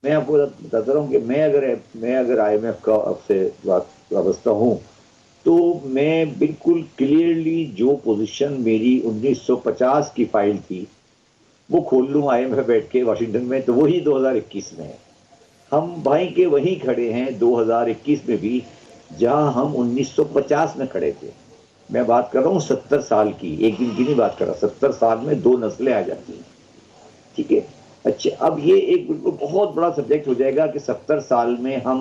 میں آپ کو بتاتا رہا ہوں کہ میں اگر آئی ایم ایف کا اب سے وابستہ ہوں تو میں بالکل کلیئرلی جو پوزیشن میری 1950 کی فائل تھی وہ کھول لوں آئی ایم ایف بیٹھ کے واشنگٹن میں تو وہی 2021 میں ہے. ہم بھائی کے وہیں کھڑے ہیں 2021 میں بھی جہاں ہم 1950 میں کھڑے تھے. میں بات کر رہا ہوں 70 سال کی، ایک دن کی نہیں بات کر رہا. 70 سال میں 2 نسلیں آ جاتی ہیں. ٹھیک ہے. اچھا اب یہ ایک بالکل بہت بڑا سبجیکٹ ہو جائے گا کہ 70 سال میں ہم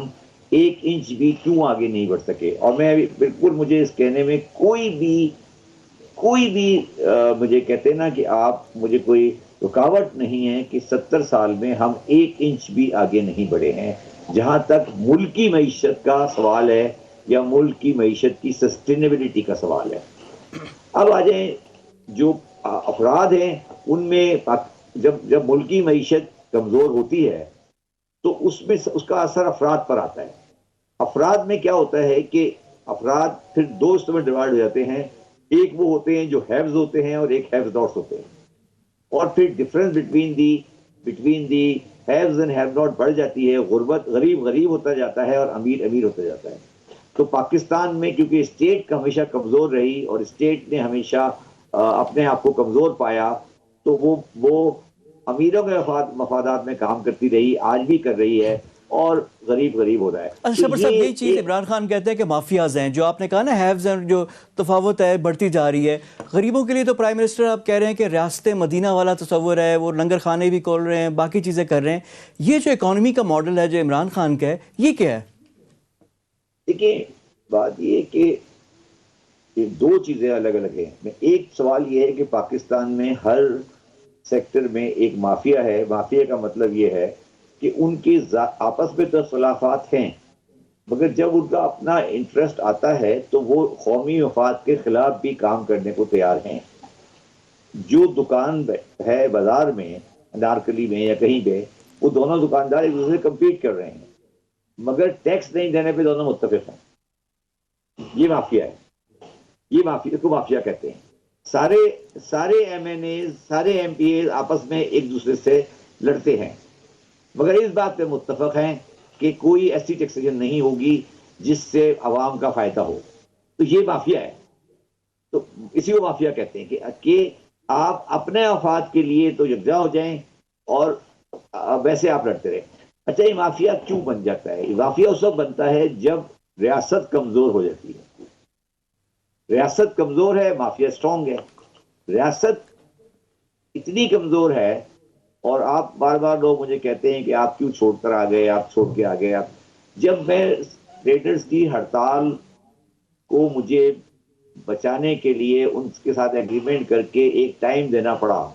1 انچ بھی کیوں آگے نہیں بڑھ سکے. اور میں بالکل مجھے اس کہنے میں کوئی بھی مجھے کہتے ہیں نا کہ آپ مجھے کوئی رکاوٹ نہیں ہے کہ 70 سال میں ہم 1 انچ بھی آگے نہیں بڑھے ہیں. جہاں تک ملکی معیشت کا سوال ہے یا ملک کی معیشت کی سسٹینیبلٹی کا سوال ہے. اب آ جائیں جو افراد ہیں ان میں جب ملکی معیشت کمزور ہوتی ہے تو اس میں اس کا اثر افراد پر آتا ہے. افراد میں کیا ہوتا ہے کہ افراد پھر دو حصوں میں ڈیوائڈ ہو جاتے ہیں. ایک وہ ہوتے ہیں جو ہیوز ہوتے ہیں اور ایک ہیوز ڈاٹس ہوتے ہیں. اور پھر difference between the haves and have not بڑھ جاتی ہے. غربت، غریب غریب ہوتا جاتا ہے اور امیر امیر ہوتا جاتا ہے. تو پاکستان میں کیونکہ اسٹیٹ کا ہمیشہ کمزور رہی اور اسٹیٹ نے ہمیشہ اپنے آپ کو کمزور پایا تو وہ امیروں کے مفادات میں کام کرتی رہی، آج بھی کر رہی ہے، اور غریب غریب ہو رہا ہے. اچھا تو شبر صاحب، یہ یہی چیز عمران خان کہتے ہیں کہ مافیاز ہیں، جو آپ نے کہا نا ہیوز اینڈ جو تفاوت ہے بڑھتی جا رہی ہے. غریبوں کے لیے تو پرائم منسٹر آپ کہہ رہے ہیں کہ ریاست مدینہ والا تصور ہے، وہ لنگر خانے بھی کھول رہے ہیں، باقی چیزیں کر رہے ہیں. یہ جو اکانومی کا ماڈل ہے جو عمران خان کا ہے، یہ کیا ہے؟ دیکھیں بات یہ کہ یہ دو چیزیں الگ الگ ہیں. ایک سوال یہ ہے کہ پاکستان میں ہر سیکٹر میں ایک مافیا ہے. مافیا کا مطلب یہ ہے کہ ان کی آپس میں تو اختلافات ہیں مگر جب ان کا اپنا انٹرسٹ آتا ہے تو وہ قومی مفاد کے خلاف بھی کام کرنے کو تیار ہیں. جو دکان ہے بازار میں، انارکلی میں یا کہیں پہ، وہ دونوں دکاندار ایک دوسرے سے کمپیٹ کر رہے ہیں مگر ٹیکس نہیں دینے پہ دونوں متفق ہیں. یہ مافیا ہے. یہ مافیا کو مافیا کہتے ہیں. سارے ایم این ایز، سارے ایم پی ایز آپس میں ایک دوسرے سے لڑتے ہیں مگر اس بات پہ متفق ہیں کہ کوئی ایسی ٹیکسیشن نہیں ہوگی جس سے عوام کا فائدہ ہو. تو یہ مافیا ہے. تو اسی کو مافیا کہتے ہیں کہ آپ اپنے افاد کے لیے تو یکجا ہو جائیں اور ویسے آپ لڑتے رہیں. اچھا یہ مافیا کیوں بن جاتا ہے؟ یہ مافیا اس وقت بنتا ہے جب ریاست کمزور ہو جاتی ہے. ریاست کمزور ہے، مافیا سٹرونگ ہے. ریاست اتنی کمزور ہے اور آپ بار بار لوگ مجھے کہتے ہیں کہ آپ کیوں چھوڑ کر آ گئے، آپ چھوڑ کے آ گئے. جب میں ٹریڈرز کی ہڑتال کو مجھے بچانے کے لیے ان کے ساتھ ایگریمنٹ کر کے ایک ٹائم دینا پڑا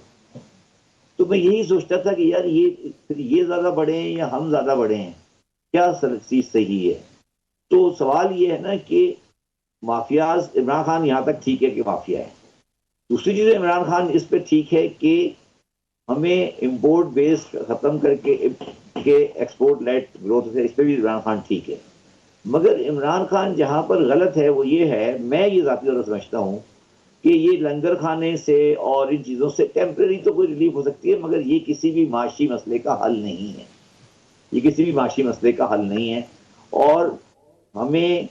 تو میں یہی سوچتا تھا کہ یار یہ زیادہ بڑے ہیں یا ہم زیادہ بڑے ہیں، کیا چیز صحیح ہے. تو سوال یہ ہے نا کہ مافیاز، عمران خان یہاں تک ٹھیک ہے کہ مافیا ہے. دوسری چیز عمران خان اس پہ ٹھیک ہے کہ ہمیں امپورٹ بیس ختم کر کے ایکسپورٹ لیٹ گروتھ سے، اس پہ بھی عمران خان ٹھیک ہے. مگر عمران خان جہاں پر غلط ہے وہ یہ ہے، میں یہ ذاتی طور پر سمجھتا ہوں کہ یہ لنگر کھانے سے اور ان چیزوں سے ٹیمپرری تو کوئی ریلیف ہو سکتی ہے مگر یہ کسی بھی معاشی مسئلے کا حل نہیں ہے. یہ کسی بھی معاشی مسئلے کا حل نہیں ہے. اور ہمیں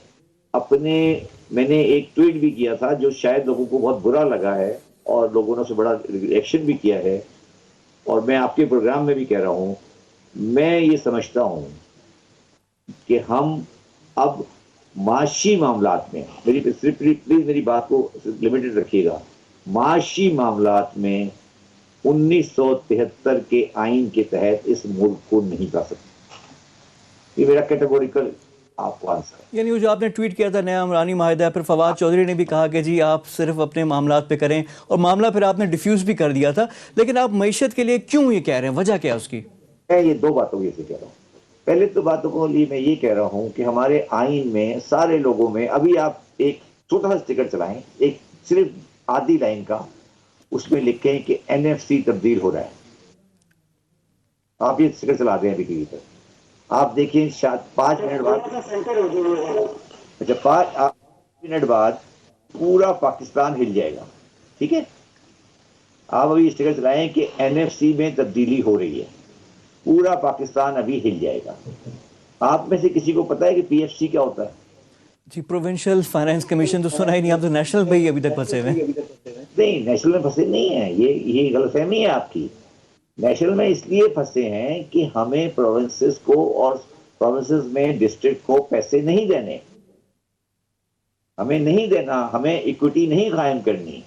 میں نے ایک ٹویٹ بھی کیا تھا جو شاید لوگوں کو بہت برا لگا ہے اور لوگوں نے اسے بڑا ریئیکشن بھی کیا ہے، اور میں آپ کے پروگرام میں بھی کہہ رہا ہوں. میں یہ سمجھتا ہوں کہ ہم اب معاشی معاملات میں، پلیز میری بات کو لمیٹڈ رکھیے گا، معاشی معاملات میں 1973 کے آئین کے تحت اس ملک کو نہیں کر سکتے. یہ میرا کیٹیگوریکل آپ کو آنسر ہے. یعنی وہ جو آپ نے ٹویٹ کیا تھا نیا عمرانی معاہدہ، پھر فواد چودھری نے بھی کہا کہ جی آپ صرف اپنے معاملات پہ کریں، اور معاملہ پھر آپ نے ڈیفیوز بھی کر دیا تھا. لیکن آپ معیشت کے لیے کیوں یہ کہہ رہے ہیں؟ وجہ کیا ہے اس کی؟ میں یہ دو باتوں کی کہہ رہا ہوں. پہلے تو باتوں کو لیے میں یہ کہہ رہا ہوں کہ ہمارے آئین میں سارے لوگوں میں، ابھی آپ ایک چھوٹا سا اسٹیکر چلائیں، ایک صرف آدھی لائن کا، اس میں لکھیں کہ این ایف سی تبدیل ہو رہا ہے. آپ یہ اسٹیکر چلا دیں ابھی ٹی وی پر، آپ دیکھیں شاید 5 منٹ بعد، اچھا 5 منٹ بعد پورا پاکستان ہل جائے گا. ٹھیک ہے، آپ ابھی اسٹیکر چلائیں کہ این ایف سی میں تبدیلی ہو رہی ہے. پورا پاکستان ابھی ہل جائے گا. آپ میں سے کسی کو پتا ہے کہ پی ایف سی کیا ہوتا ہے؟ جی پروونشل فائنانس کمیشن تو سنا ہی نہیں, آپ تو نیشنل پہ ہی ابھی تک پھنسے ہوئے ہیں. نہیں, نیشنل میں پھنسے نہیں ہیں, یہ غلط فہمی ہے آپ کی. نیشنل میں اس لیے پھنسے ہیں کہ ہمیں پروونسز کو اور پروونسز میں ڈسٹرکٹ کو پیسے نہیں دینے, ہمیں نہیں دینا, ہمیں ایکوٹی نہیں قائم کرنی.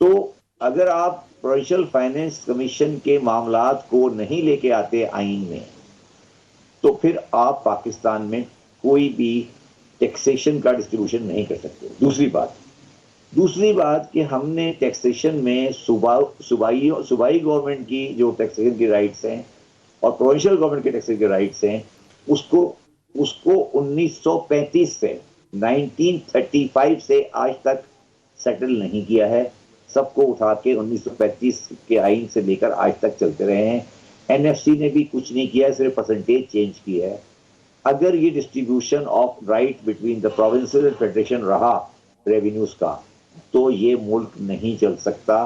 تو اگر آپ پروونشل فائنانس کمیشن کے معاملات کو نہیں لے کے آتے آئین میں, تو پھر آپ پاکستان میں کوئی بھی ٹیکسیشن کا ڈسٹریبیوشن نہیں کر سکتے. دوسری بات کہ ہم نے ٹیکسیشن میں صوبائی گورنمنٹ کی جو ٹیکسیشن کی رائٹس ہیں اور پروونشل گورنمنٹ کے ٹیکسیشن کے رائٹس ہیں, اس کو 1935 سے 1935 سے آج تک سیٹل نہیں کیا ہے. سب کو اٹھا کے 1935 کے آئین سے لے کر آج تک چلتے رہے ہیں. این ایف سی نے بھی کچھ نہیں کیا, صرف پرسنٹیج چینج کی ہے. اگر یہ distribution of right between the provinces and federation رہا ریونیوز کا, تو یہ ملک نہیں چل سکتا,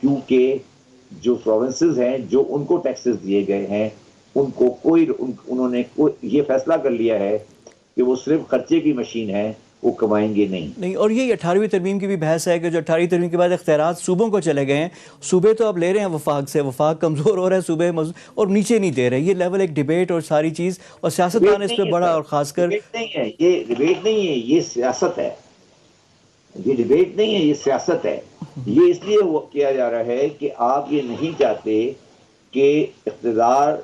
کیونکہ جو پروونسز ہیں جو ان کو ٹیکسز دیے گئے ہیں ان کو انہوں نے یہ فیصلہ کر لیا ہے کہ وہ صرف خرچے کی مشین ہے, وہ کمائیں گے نہیں. اور یہ 18ویں ترمیم کی بھی بحث ہے کہ جو 18ویں ترمیم کے بعد اختیارات صوبوں کو چلے گئے ہیں, صوبے تو اب لے رہے ہیں وفاق سے, وفاق کمزور ہو رہا ہے, صوبے اور نیچے نہیں دے رہے. یہ لیول ایک ڈیبیٹ اور ساری چیز, اور سیاستدان اس پہ بڑا, اور خاص کر یہ ڈیبیٹ نہیں ہے, یہ سیاست ہے. یہ ڈیبیٹ نہیں ہے, یہ سیاست ہے. یہ اس لیے کیا جا رہا ہے کہ آپ یہ نہیں چاہتے کہ اقتدار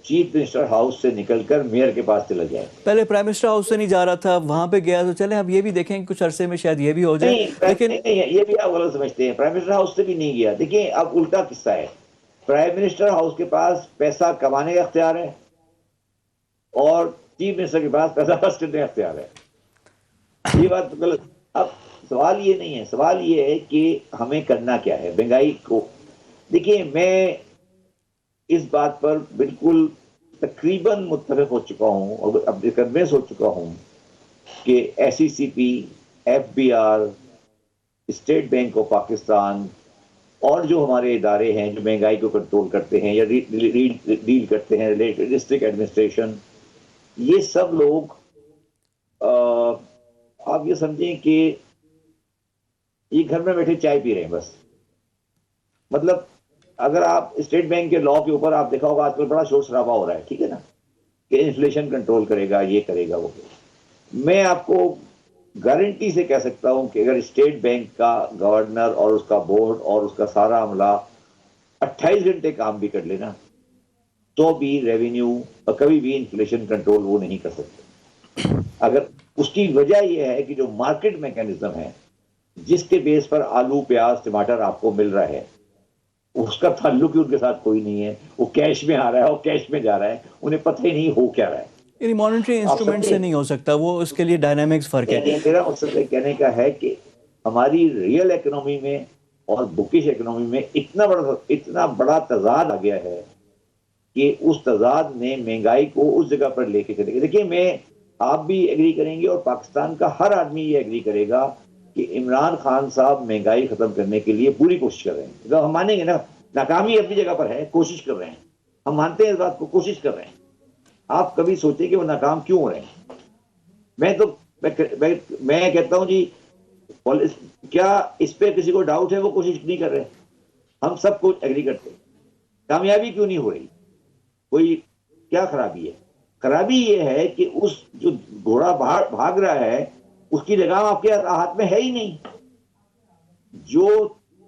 چیف منسٹر ہاؤس سے نکل کر میئر کے پاس چلا جائے. پہلے پرائم منسٹر ہاؤس سے نہیں جا رہا تھا, وہاں پہ گیا, تو چلیں اب یہ بھی دیکھیں کہ کچھ عرصے میں شاید یہ بھی ہو جائے. لیکن یہ بھی آپ غلط سمجھتے ہیں, پرائم منسٹر ہاؤس سے بھی نہیں گیا. دیکھیں اب الٹا قصہ ہے, پرائم منسٹر ہاؤس کے پاس پیسہ کمانے کا اختیار ہے اور چیف منسٹر کے پاس پیسہ خرچ کرنے کا اختیار ہے. یہ بات غلط. اب سوال یہ نہیں ہے, سوال یہ ہے کہ ہمیں کرنا کیا ہے مہنگائی کو. دیکھیے میں اس بات پر بالکل تقریباً متفق ہو چکا ہوں اور اب کنوینس ہو چکا ہوں کہ S E C P, F B R, State Bank of Pakistan اور جو ہمارے ادارے ہیں جو مہنگائی کو کنٹرول کرتے ہیں یا ڈیل کرتے ہیں, ڈسٹرکٹ ایڈمنسٹریشن, یہ سب لوگ آپ یہ سمجھیں کہ یہ گھر میں بیٹھے چائے پی رہے ہیں بس. مطلب اگر آپ اسٹیٹ بینک کے لا کے اوپر آپ دیکھا ہوگا آج کل بڑا شور شرابہ ہو رہا ہے, ٹھیک ہے نا, کہ انفلیشن کنٹرول کرے گا, یہ کرے گا, وہ کرے گا. میں آپ کو گارنٹی سے کہہ سکتا ہوں کہ اگر اسٹیٹ بینک کا گورنر اور اس کا بورڈ اور اس کا سارا عملہ 28 گھنٹے کام بھی کر لینا تو بھی ریونیو اور کبھی بھی انفلیشن کنٹرول وہ نہیں کر سکتے. اگر اس کی وجہ یہ ہے کہ جو مارکیٹ میکینزم ہے جس کے بیس پر آلو, پیاز, ٹماٹر آپ کو مل رہا ہے, اس کا تعلق ہی ان کے ساتھ کوئی نہیں ہے. وہ کیش میں آ رہا ہے اور کیش میں جا رہا ہے, انہیں پتہ ہی نہیں ہو کیا رہا ہے. یعنی مانیٹری انسٹرومنٹ سے نہیں ہو سکتا, وہ اس کے لیے ڈائنامکس فرق ہے. میرا مقصد کہنے کا ہے کہ ہماری ریئل اکنامی میں اور بکش اکنامی میں اتنا بڑا تضاد آ گیا ہے کہ اس تضاد نے مہنگائی کو اس جگہ پر لے کے چلے گئے. دیکھیے میں, آپ بھی ایگری کریں گے اور پاکستان کا ہر آدمی یہ ایگری کرے گا کہ عمران خان صاحب مہنگائی ختم کرنے کے لیے پوری کوشش کر رہے ہیں. تو ہم مانیں گے نا, ناکامی اپنی جگہ پر ہے, کوشش کر رہے ہیں, ہم مانتے ہیں اس بات کو, کوشش کر رہے ہیں. آپ کبھی سوچیں کہ وہ ناکام کیوں ہو رہے ہیں. میں کہتا ہوں جی, کیا اس پہ کسی کو ڈاؤٹ ہے وہ کوشش نہیں کر رہے؟ ہم سب کو ایگری کرتے ہیں. کامیابی کیوں نہیں ہو رہی؟ کوئی کیا خرابی ہے؟ خرابی یہ ہے کہ اس جو گھوڑا بھاگ رہا ہے اس کی لگام آپ کے ہاتھ میں ہے ہی نہیں. جو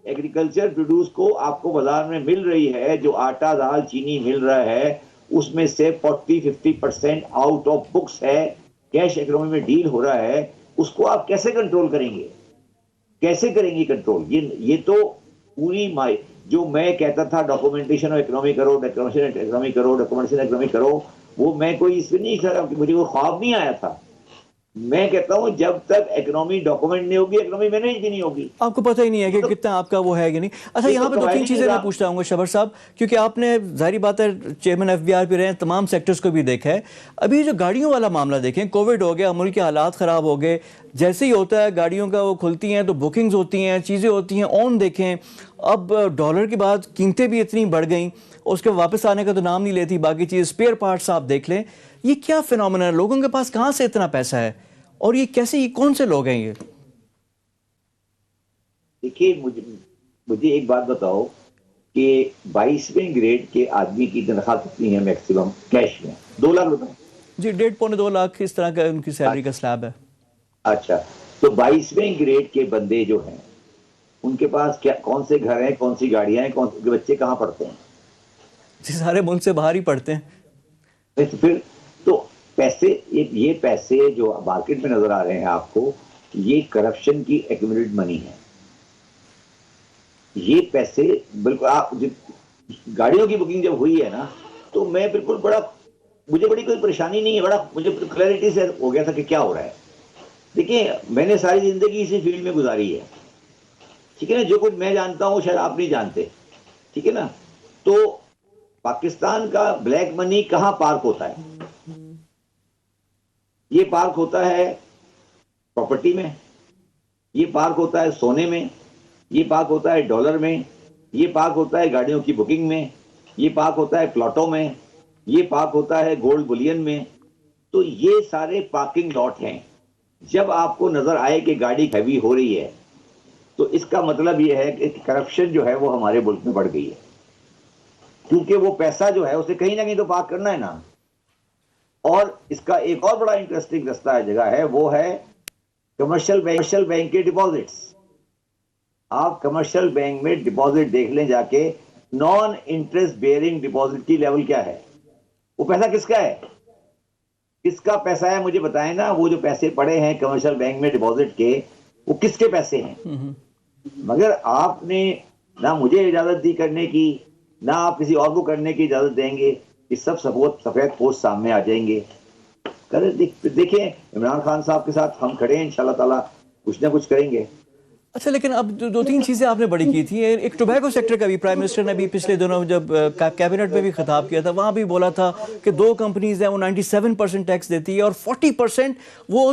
ایگریکلچر پروڈیوس کو آپ کو بازار میں مل رہی ہے, جو آٹا, دال, چینی مل رہا ہے, اس میں سے 40-50% آؤٹ آف بکس ہے, کیش اکنامی میں ڈیل ہو رہا ہے. اس کو آپ کیسے کنٹرول کریں گے؟ کیسے کریں گے کنٹرول؟ یہ تو پوری جو میں کہتا تھا ڈاکومنٹیشن اکنامی کرو, ڈاکومنٹیشن اکنامی کرو, وہ میں کوئی اس پہ نہیں کہا, مجھے کوئی خواب نہیں آیا تھا. میں کہتا ہوں جب تک اکنامی ڈاکومنٹ نہیں ہوگی, اکنامی مینیج بھی نہیں ہوگی. آپ کو پتہ ہی نہیں ہے کہ کتنا آپ کا وہ ہے کہ نہیں. اچھا, یہاں پہ 2-3 چیزیں میں پوچھتا ہوں گا شبر صاحب, کیونکہ آپ نے ظاہری بات ہے چیئرمین ایف بی آر بھی رہے ہیں, تمام سیکٹرز کو بھی دیکھا ہے. ابھی جو گاڑیوں والا معاملہ دیکھیں, کووڈ ہو گیا, ملک کے حالات خراب ہو گئے, جیسے ہی ہوتا ہے گاڑیوں کا وہ کھلتی ہیں تو بکنگز ہوتی ہیں, چیزیں ہوتی ہیں, آن دیکھیں, اب ڈالر کے بعد قیمتیں بھی اتنی بڑھ گئیں، اس کے واپس آنے کا تو نام نہیں لیتی، باقی چیز اسپیئر پارٹس آپ دیکھ لیں. یہ کیا فینومینا ہے؟ لوگوں کے پاس کہاں سے اتنا پیسہ ہے؟ اور یہ کیسے، یہ کون سے لوگ ہیں یہ؟ دیکھیے مجھے ایک بات بتاؤ کہ 22ویں گریڈ کے آدمی کی تنخواہ کتنی ہے میکسیمم کیش میں؟ 2 لاکھ روپے. جی 1.5-2 لاکھ اس طرح کا ان کی سیلری کا سلیب ہے. اچھا، تو 22ویں گریڈ کے بندے جو ہیں ان کے پاس کیا، کون سے گھر ہیں، کون سی گاڑیاں ہیں، کون سے بچے کہاں پڑھتے ہیں؟ جی سارے ملک سے باہر ہی پڑھتے ہیں. پھر تو پیسے، یہ پیسے جو مارکیٹ میں نظر آ رہے ہیں آپ کو، یہ کرپشن کی ایکومولیٹ منی ہے. یہ پیسے بالکل، آپ گاڑیوں کی بکنگ جب ہوئی ہے نا، تو میں بالکل مجھے بڑی کوئی پریشانی نہیں ہے، مجھے کلیئرٹی سے ہو گیا تھا کہ کیا ہو رہا ہے. دیکھیں میں نے ساری زندگی اسی فیلڈ میں گزاری ہے، ٹھیک ہے نا. جو کچھ میں جانتا ہوں شاید آپ نہیں جانتے، ٹھیک ہے نا. تو پاکستان کا بلیک منی کہاں پارک ہوتا ہے؟ یہ پارک ہوتا ہے پراپرٹی میں، یہ پارک ہوتا ہے سونے میں، یہ پارک ہوتا ہے ڈالر میں، یہ پارک ہوتا ہے گاڑیوں کی بکنگ میں، یہ پارک ہوتا ہے پلاٹوں میں، یہ پارک ہوتا ہے گولڈ بلین میں. تو یہ سارے پارکنگ لاٹ ہیں. جب آپ کو نظر آئے کہ گاڑی ہیوی ہو رہی ہے تو اس کا مطلب یہ ہے کہ کرپشن جو ہے وہ ہمارے ملک میں بڑھ گئی ہے، کیونکہ وہ پیسہ جو ہے اسے کہیں نہ کہیں تو پارک کرنا ہے نا. اور اس کا ایک اور بڑا انٹرسٹنگ رستہ جگہ ہے، وہ ہے کمرشل بینک کے ڈپازٹس. آپ کمرشل بینک میں ڈپازٹ دیکھ لیں جا کے، نان انٹرسٹ بیئرنگ ڈپازٹ کی لیول کیا ہے. وہ پیسہ کس کا ہے؟ کس کا پیسہ ہے مجھے بتائیں نا. وہ جو پیسے پڑے ہیں کمرشل بینک میں ڈپازٹ کے، وہ کس کے پیسے ہیں؟ مگر آپ نے نہ مجھے اجازت دی کرنے کی، نہ آپ کسی اور کو کرنے کی اجازت دیں گے کہ سب سفید پوسٹ سامنے آ جائیں گے. دیکھیں عمران خان صاحب کے ساتھ ہم کھڑے ہیں، انشاءاللہ تعالیٰ کچھ نہ کچھ کریں گے. اچھا لیکن اب 2-3 چیزیں آپ نے بڑی کی تھی. ایک ٹوبیکو سیکٹر کا بھی پرائم منسٹر نے بھی پچھلے دنوں جب کیبنٹ میں بھی خطاب کیا تھا، وہاں بھی بولا تھا کہ 2 کمپنیز ہیں وہ 97% ٹیکس دیتی ہے اور 40% وہ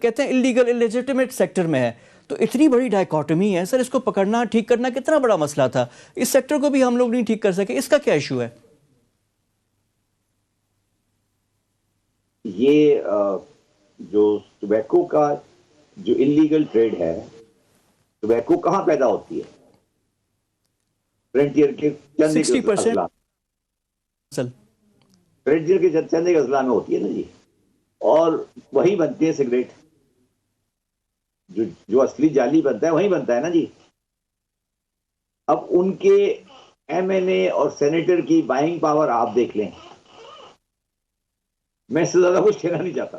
کہتے ہیں اللیگل اللیجیٹمیٹ سیکٹر میں ہے. تو اتنی بڑی ڈائیکاٹمی ہے سر، اس کو پکڑنا ٹھیک کرنا کتنا بڑا مسئلہ تھا. اس سیکٹر کو بھی ہم لوگ نہیں ٹھیک کر سکے، اس کا کیا ایشو ہے؟ یہ جو ٹوبیکو کا جو اللیگل ٹریڈ ہے، ٹوبیکو کہاں پیدا ہوتی ہے؟ فرنٹیئر کے چند ایک 60% اضلاع، فرنٹیئر کے چند ایک اضلاع میں ہوتی ہے نا جی. اور وہی بنتے ہیں سگریٹ، جو اصلی جعلی بنتا ہے وہی بنتا ہے نا جی. اب ان کے ایم این اے اور سینیٹر کی بائنگ پاور آپ دیکھ لیں. میں اس سے زیادہ کچھ کہنا نہیں چاہتا.